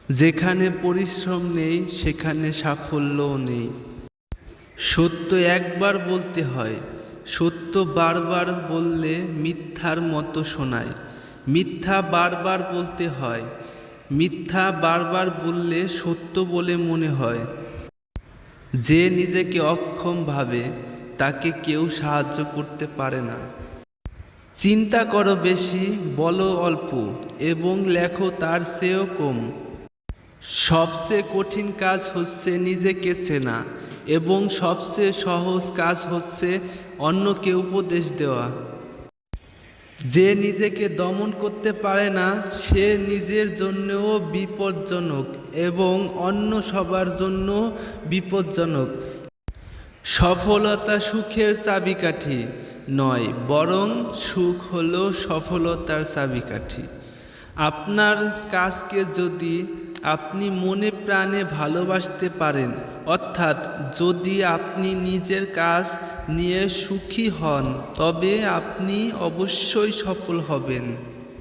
যেখানে পরিশ্রম নেই সেখানে সাফল্যও নেই। সত্য একবার বলতে হয়, সত্য বারবার বললে মিথ্যার মতো শোনায়। মিথ্যা বারবার বলতে হয়, মিথ্যা বারবার বললে সত্য বলে মনে হয়। যে নিজেকে অক্ষম ভাবে তাকে কেউ সাহায্য করতে পারে না। চিন্তা করো বেশি, বলো অল্প, এবং লেখো তার চেয়েও কম। সবচেয়ে কঠিন কাজ হচ্ছে নিজেকে চেনা, এবং সবচেয়ে সহজ কাজ হচ্ছে অন্যকে উপদেশ দেওয়া। যে নিজেকে দমন করতে পারে না সে নিজের জন্যও বিপজ্জনক এবং অন্য সবার জন্য বিপজ্জনক। সফলতা সুখের চাবিকাঠি নয়, বরং সুখ হলো সফলতার চাবিকাঠি। আপনার কাজকে যদি আপনি মনে প্রাণে ভালোবাসতে পারেন, অর্থাৎ যদি আপনি নিজের কাজ নিয়ে সুখী হন, তবে আপনি অবশ্যই সফল হবেন।